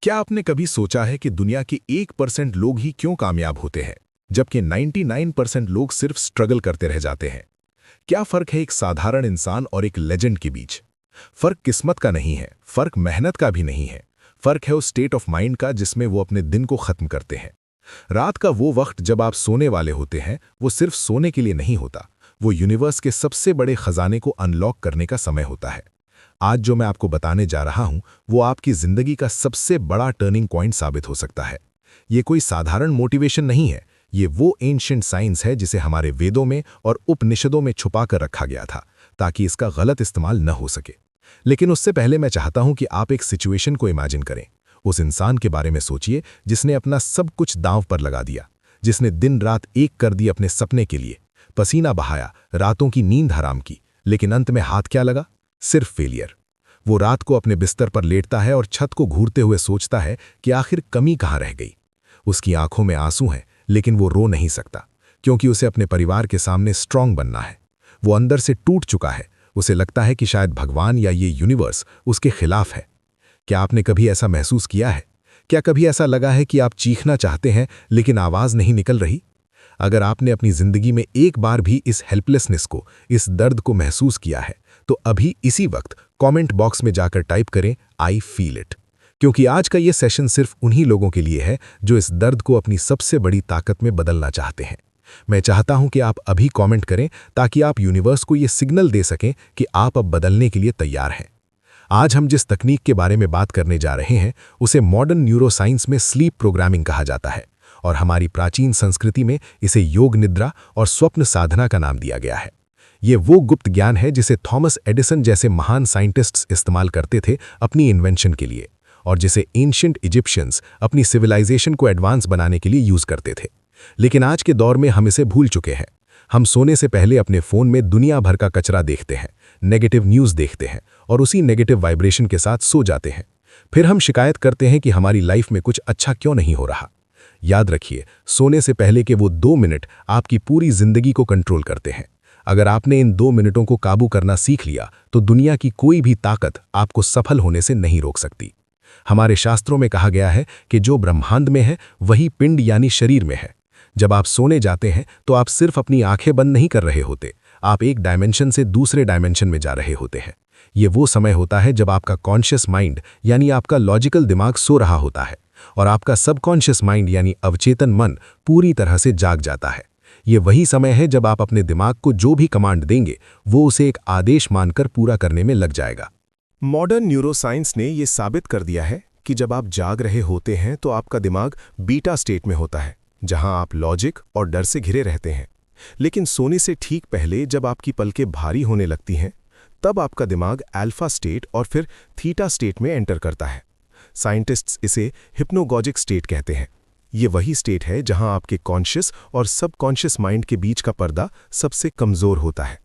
क्या आपने कभी सोचा है कि दुनिया के 1% लोग ही क्यों कामयाब होते हैं, जबकि 99% लोग सिर्फ स्ट्रगल करते रह जाते हैं? क्या फर्क है एक साधारण इंसान और एक लेजेंड के बीच? फर्क किस्मत का नहीं है, फर्क मेहनत का भी नहीं है। फर्क है उस स्टेट ऑफ माइंड का जिसमें वो अपने दिन को खत्म करते हैं। रात का वो वक्त जब आप सोने वाले होते हैं, वो सिर्फ सोने के लिए नहीं होता, वो यूनिवर्स के सबसे बड़े खजाने को अनलॉक करने का समय होता है। आज जो मैं आपको बताने जा रहा हूं, वो आपकी जिंदगी का सबसे बड़ा टर्निंग पॉइंट साबित हो सकता है। ये कोई साधारण मोटिवेशन नहीं है, ये वो एंशिएंट साइंस है जिसे हमारे वेदों में और उपनिषदों में छुपा कर रखा गया था, ताकि इसका गलत इस्तेमाल न हो सके। लेकिन उससे पहले मैं चाहता हूं कि आप एक सिचुएशन को इमेजिन करें। उस इंसान के बारे में सोचिए जिसने अपना सब कुछ दांव पर लगा दिया, जिसने दिन रात एक कर दी अपने सपने के लिए, पसीना बहाया, रातों की नींद हराम की, लेकिन अंत में हाथ क्या लगा? सिर्फ फेलियर। वो रात को अपने बिस्तर पर लेटता है और छत को घूरते हुए सोचता है कि आखिर कमी कहाँ रह गई। उसकी आंखों में आंसू हैं, लेकिन वो रो नहीं सकता, क्योंकि उसे अपने परिवार के सामने स्ट्रांग बनना है। वो अंदर से टूट चुका है। उसे लगता है कि शायद भगवान या ये यूनिवर्स उसके खिलाफ है। क्या आपने कभी ऐसा महसूस किया है? क्या कभी ऐसा लगा है कि आप चीखना चाहते हैं लेकिन आवाज नहीं निकल रही? अगर आपने अपनी जिंदगी में एक बार भी इस हेल्पलेसनेस को, इस दर्द को महसूस किया है, तो अभी इसी वक्त कमेंट बॉक्स में जाकर टाइप करें आई फील इट, क्योंकि आज का ये सेशन सिर्फ उन्हीं लोगों के लिए है जो इस दर्द को अपनी सबसे बड़ी ताकत में बदलना चाहते हैं। मैं चाहता हूं कि आप अभी कमेंट करें ताकि आप यूनिवर्स को ये सिग्नल दे सकें कि आप अब बदलने के लिए तैयार हैं। आज हम जिस तकनीक के बारे में बात करने जा रहे हैं, उसे मॉडर्न न्यूरोसाइंस में स्लीप प्रोग्रामिंग कहा जाता है, और हमारी प्राचीन संस्कृति में इसे योग निद्रा और स्वप्न साधना का नाम दिया गया है। ये वो गुप्त ज्ञान है जिसे थॉमस एडिसन जैसे महान साइंटिस्ट्स इस्तेमाल करते थे अपनी इन्वेंशन के लिए, और जिसे एंशिएंट इजिप्शियंस अपनी सिविलाइजेशन को एडवांस बनाने के लिए यूज करते थे। लेकिन आज के दौर में हम इसे भूल चुके हैं। हम सोने से पहले अपने फोन में दुनिया भर का कचरा देखते हैं, नेगेटिव न्यूज़ देखते हैं और उसी नेगेटिव वाइब्रेशन के साथ सो जाते हैं। फिर हम शिकायत करते हैं कि हमारी लाइफ में कुछ अच्छा क्यों नहीं हो रहा। याद रखिए, सोने से पहले के वो 2 मिनट आपकी पूरी जिंदगी को कंट्रोल करते हैं। अगर आपने इन 2 मिनटों को काबू करना सीख लिया, तो दुनिया की कोई भी ताकत आपको सफल होने से नहीं रोक सकती। हमारे शास्त्रों में कहा गया है कि जो ब्रह्मांड में है वही पिंड यानी शरीर में है। जब आप सोने जाते हैं तो आप सिर्फ अपनी आंखें बंद नहीं कर रहे होते, आप एक डायमेंशन से दूसरे डायमेंशन में जा रहे होते हैं। ये वो समय होता है जब आपका कॉन्शियस माइंड यानी आपका लॉजिकल दिमाग सो रहा होता है, और आपका सबकॉन्शियस माइंड यानी अवचेतन मन पूरी तरह से जाग जाता है। ये वही समय है जब आप अपने दिमाग को जो भी कमांड देंगे, वो उसे एक आदेश मानकर पूरा करने में लग जाएगा। मॉडर्न न्यूरोसाइंस ने ये साबित कर दिया है कि जब आप जाग रहे होते हैं तो आपका दिमाग बीटा स्टेट में होता है, जहां आप लॉजिक और डर से घिरे रहते हैं। लेकिन सोने से ठीक पहले जब आपकी पलकें भारी होने लगती हैं, तब आपका दिमाग अल्फा स्टेट और फिर थीटा स्टेट में एंटर करता है। साइंटिस्ट्स इसे हिप्नोगॉजिक स्टेट कहते हैं। ये वही स्टेट है जहां आपके कॉन्शियस और सबकॉन्शियस माइंड के बीच का पर्दा सबसे कमजोर होता है।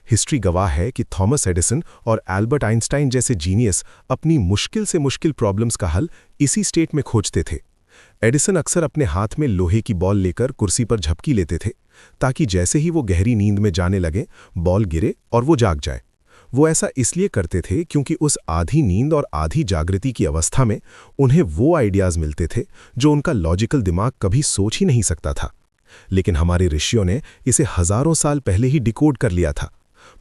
हिस्ट्री गवाह है कि थॉमस एडिसन और एल्बर्ट आइंस्टाइन जैसे जीनियस अपनी मुश्किल से मुश्किल प्रॉब्लम्स का हल इसी स्टेट में खोजते थे। एडिसन अक्सर अपने हाथ में लोहे की बॉल लेकर कुर्सी पर झपकी लेते थे, ताकि जैसे ही वो गहरी नींद में जाने लगे, बॉल गिरे और वो जाग जाए। वो ऐसा इसलिए करते थे क्योंकि उस आधी नींद और आधी जागृति की अवस्था में उन्हें वो आइडियाज मिलते थे जो उनका लॉजिकल दिमाग कभी सोच ही नहीं सकता था। लेकिन हमारे ऋषियों ने इसे हजारों साल पहले ही डिकोड कर लिया था।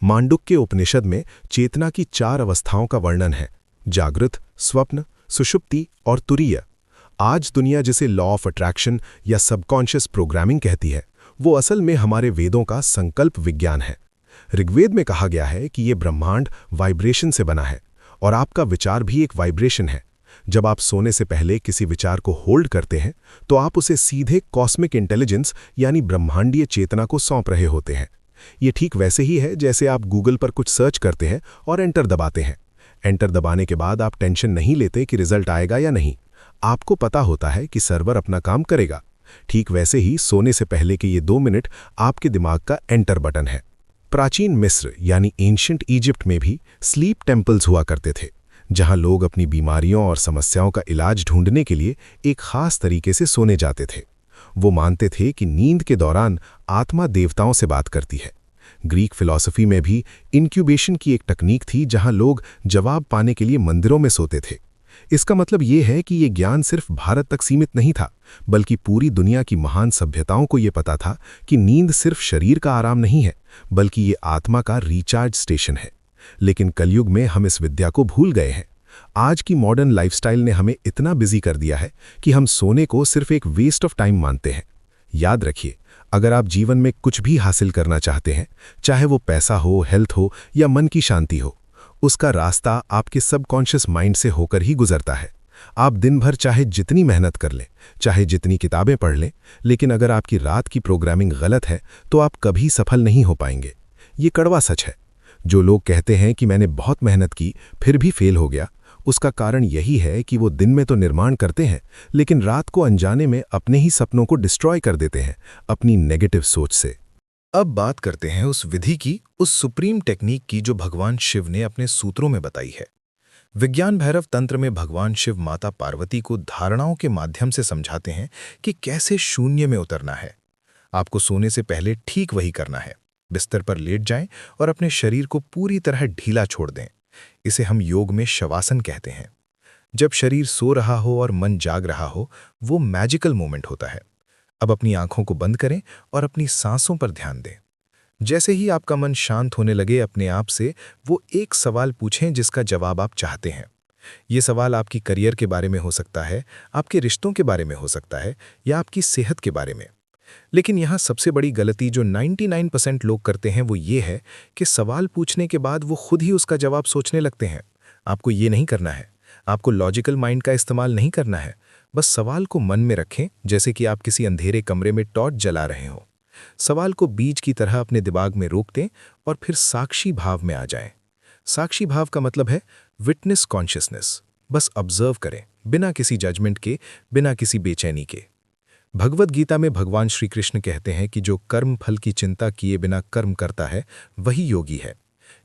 मांडुक्य उपनिषद में चेतना की 4 अवस्थाओं का वर्णन है: जागृत, स्वप्न, सुषुप्ति और तुरीय। आज दुनिया जिसे लॉ ऑफ अट्रैक्शन या सबकॉन्शियस प्रोग्रामिंग कहती है, वो असल में हमारे वेदों का संकल्प विज्ञान है। ऋग्वेद में कहा गया है कि ये ब्रह्मांड वाइब्रेशन से बना है, और आपका विचार भी एक वाइब्रेशन है। जब आप सोने से पहले किसी विचार को होल्ड करते हैं, तो आप उसे सीधे कॉस्मिक इंटेलिजेंस यानी ब्रह्मांडीय चेतना को सौंप रहे होते हैं। ये ठीक वैसे ही है जैसे आप गूगल पर कुछ सर्च करते हैं और एंटर दबाते हैं। एंटर दबाने के बाद आप टेंशन नहीं लेते कि रिजल्ट आएगा या नहीं। आपको पता होता है कि सर्वर अपना काम करेगा। ठीक वैसे ही सोने से पहले के ये 2 मिनट आपके दिमाग का एंटर बटन है। प्राचीन मिस्र यानी एंशिएंट इजिप्ट में भी स्लीप टेम्पल्स हुआ करते थे, जहां लोग अपनी बीमारियों और समस्याओं का इलाज ढूंढने के लिए एक खास तरीके से सोने जाते थे। वो मानते थे कि नींद के दौरान आत्मा देवताओं से बात करती है। ग्रीक फिलॉसफी में भी इंक्यूबेशन की एक तकनीक थी, जहां लोग जवाब पाने के लिए मंदिरों में सोते थे। इसका मतलब ये है कि ये ज्ञान सिर्फ भारत तक सीमित नहीं था, बल्कि पूरी दुनिया की महान सभ्यताओं को ये पता था कि नींद सिर्फ शरीर का आराम नहीं है, बल्कि ये आत्मा का रिचार्ज स्टेशन है। लेकिन कलयुग में हम इस विद्या को भूल गए हैं। आज की मॉडर्न लाइफस्टाइल ने हमें इतना बिजी कर दिया है कि हम सोने को सिर्फ एक वेस्ट ऑफ टाइम मानते हैं। याद रखिए, अगर आप जीवन में कुछ भी हासिल करना चाहते हैं, चाहे वो पैसा हो, हेल्थ हो या मन की शांति हो, उसका रास्ता आपके सबकॉन्शियस माइंड से होकर ही गुजरता है। आप दिन भर चाहे जितनी मेहनत कर लें, चाहे जितनी किताबें पढ़ लें, लेकिन अगर आपकी रात की प्रोग्रामिंग गलत है तो आप कभी सफल नहीं हो पाएंगे। ये कड़वा सच है। जो लोग कहते हैं कि मैंने बहुत मेहनत की फिर भी फेल हो गया, उसका कारण यही है कि वो दिन में तो निर्माण करते हैं, लेकिन रात को अनजाने में अपने ही सपनों को डिस्ट्रॉय कर देते हैं अपनी नेगेटिव सोच से। अब बात करते हैं उस विधि की, उस सुप्रीम टेक्निक की जो भगवान शिव ने अपने सूत्रों में बताई है। विज्ञान भैरव तंत्र में भगवान शिव माता पार्वती को धारणाओं के माध्यम से समझाते हैं कि कैसे शून्य में उतरना है। आपको सोने से पहले ठीक वही करना है। बिस्तर पर लेट जाएं और अपने शरीर को पूरी तरह ढीला छोड़ दें। इसे हम योग में शवासन कहते हैं। जब शरीर सो रहा हो और मन जाग रहा हो, वो मैजिकल मोमेंट होता है। अब अपनी आंखों को बंद करें और अपनी सांसों पर ध्यान दें। जैसे ही आपका मन शांत होने लगे, अपने आप से वो एक सवाल पूछें जिसका जवाब आप चाहते हैं। ये सवाल आपकी करियर के बारे में हो सकता है, आपके रिश्तों के बारे में हो सकता है, या आपकी सेहत के बारे में। लेकिन यहाँ सबसे बड़ी गलती जो 99% लोग करते हैं वो ये है कि सवाल पूछने के बाद वो खुद ही उसका जवाब सोचने लगते हैं। आपको ये नहीं करना है। आपको लॉजिकल माइंड का इस्तेमाल नहीं करना है। बस सवाल को मन में रखें, जैसे कि आप किसी अंधेरे कमरे में टॉर्च जला रहे हो। सवाल को बीज की तरह अपने दिमाग में रोक दें और फिर साक्षी भाव में आ जाएं। साक्षी भाव का मतलब है विटनेस कॉन्शियसनेस। बस ऑब्जर्व करें, बिना किसी जजमेंट के, बिना किसी बेचैनी के। भगवद गीता में भगवान श्री कृष्ण कहते हैं कि जो कर्म फल की चिंता किए बिना कर्म करता है वही योगी है।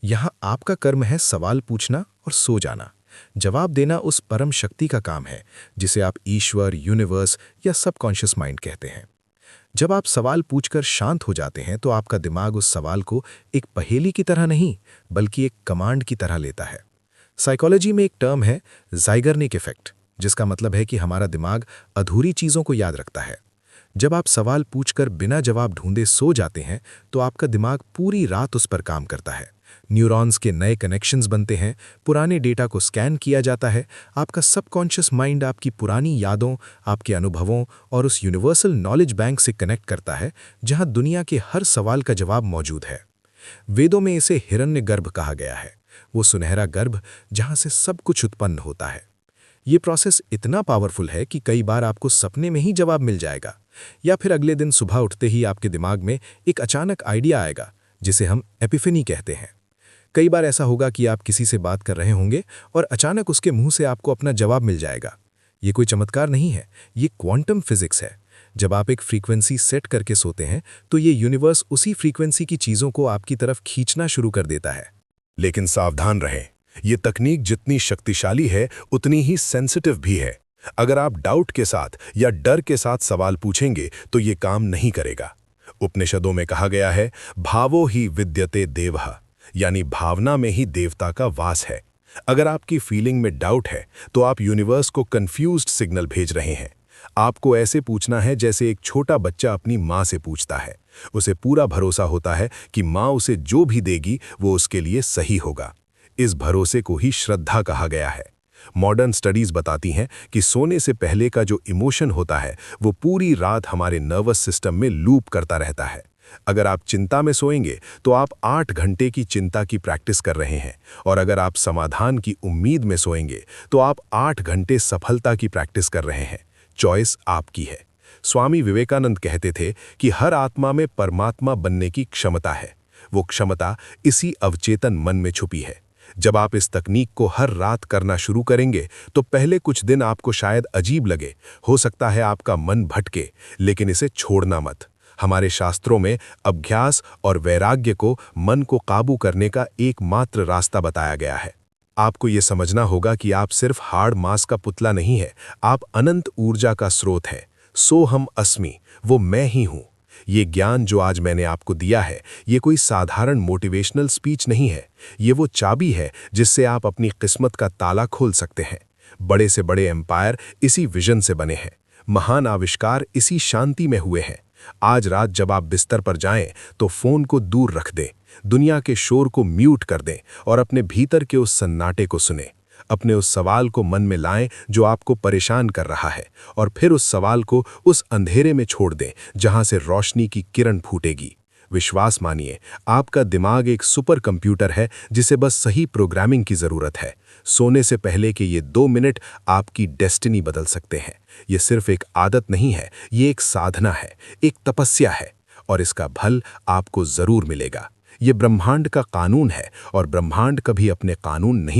यहाँ आपका कर्म है सवाल पूछना और सो जाना। जवाब देना उस परम शक्ति का काम है जिसे आप ईश्वर, यूनिवर्स या सबकॉन्शियस माइंड कहते हैं। जब आप सवाल पूछकर शांत हो जाते हैं तो आपका दिमाग उस सवाल को एक पहेली की तरह नहीं, बल्कि एक कमांड की तरह लेता है। साइकोलॉजी में एक टर्म है ज़ाइगर्निक इफेक्ट, जिसका मतलब है कि हमारा दिमाग अधूरी चीज़ों को याद रखता है। जब आप सवाल पूछकर बिना जवाब ढूंढे सो जाते हैं तो आपका दिमाग पूरी रात उस पर काम करता है। न्यूरॉन्स के नए कनेक्शंस बनते हैं, पुराने डेटा को स्कैन किया जाता है। आपका सबकॉन्शियस माइंड आपकी पुरानी यादों, आपके अनुभवों और उस यूनिवर्सल नॉलेज बैंक से कनेक्ट करता है जहां दुनिया के हर सवाल का जवाब मौजूद है। वेदों में इसे हिरण्यगर्भ कहा गया है, वो सुनहरा गर्भ जहां से सब कुछ उत्पन्न होता है। ये प्रोसेस इतना पावरफुल है कि कई बार आपको सपने में ही जवाब मिल जाएगा, या फिर अगले दिन सुबह उठते ही आपके दिमाग में एक अचानक आइडिया आएगा जिसे हम एपिफेनी कहते हैं। कई बार ऐसा होगा कि आप किसी से बात कर रहे होंगे और अचानक उसके मुंह से आपको अपना जवाब मिल जाएगा। ये कोई चमत्कार नहीं है, ये क्वांटम फिजिक्स है। जब आप एक फ्रीक्वेंसी सेट करके सोते हैं तो ये यूनिवर्स उसी फ्रीक्वेंसी की चीज़ों को आपकी तरफ खींचना शुरू कर देता है। लेकिन सावधान रहें, ये तकनीक जितनी शक्तिशाली है उतनी ही सेंसिटिव भी है। अगर आप डाउट के साथ या डर के साथ सवाल पूछेंगे तो ये काम नहीं करेगा। उपनिषदों में कहा गया है, भावो ही विद्यते देवः, यानी भावना में ही देवता का वास है। अगर आपकी फीलिंग में डाउट है तो आप यूनिवर्स को कंफ्यूज्ड सिग्नल भेज रहे हैं। आपको ऐसे पूछना है जैसे एक छोटा बच्चा अपनी माँ से पूछता है। उसे पूरा भरोसा होता है कि माँ उसे जो भी देगी वो उसके लिए सही होगा। इस भरोसे को ही श्रद्धा कहा गया है। मॉडर्न स्टडीज बताती हैं कि सोने से पहले का जो इमोशन होता है वो पूरी रात हमारे नर्वस सिस्टम में लूप करता रहता है। अगर आप चिंता में सोएंगे तो आप 8 घंटे की चिंता की प्रैक्टिस कर रहे हैं, और अगर आप समाधान की उम्मीद में सोएंगे तो आप 8 घंटे सफलता की प्रैक्टिस कर रहे हैं। चॉइस आपकी है। स्वामी विवेकानंद कहते थे कि हर आत्मा में परमात्मा बनने की क्षमता है। वो क्षमता इसी अवचेतन मन में छुपी है। जब आप इस तकनीक को हर रात करना शुरू करेंगे तो पहले कुछ दिन आपको शायद अजीब लगे, हो सकता है आपका मन भटके, लेकिन इसे छोड़ना मत। हमारे शास्त्रों में अभ्यास और वैराग्य को मन को काबू करने का एकमात्र रास्ता बताया गया है। आपको ये समझना होगा कि आप सिर्फ हार्ड मांस का पुतला नहीं है, आप अनंत ऊर्जा का स्रोत है। सोहम अस्मि, वो मैं ही हूँ। ये ज्ञान जो आज मैंने आपको दिया है, ये कोई साधारण मोटिवेशनल स्पीच नहीं है। ये वो चाबी है जिससे आप अपनी किस्मत का ताला खोल सकते हैं। बड़े से बड़े एम्पायर इसी विजन से बने हैं, महान आविष्कार इसी शांति में हुए हैं। आज रात जब आप बिस्तर पर जाएं तो फोन को दूर रख दें, दुनिया के शोर को म्यूट कर दें और अपने भीतर के उस सन्नाटे को सुनें। अपने उस सवाल को मन में लाएं जो आपको परेशान कर रहा है, और फिर उस सवाल को उस अंधेरे में छोड़ दें जहां से रोशनी की किरण फूटेगी। विश्वास मानिए, आपका दिमाग एक सुपर कंप्यूटर है जिसे बस सही प्रोग्रामिंग की जरूरत है। सोने से पहले के ये 2 मिनट आपकी डेस्टिनी बदल सकते हैं। ये सिर्फ एक आदत नहीं है, ये एक साधना है, एक तपस्या है, और इसका फल आपको जरूर मिलेगा। ये ब्रह्मांड का कानून है, और ब्रह्मांड कभी अपने कानून नहीं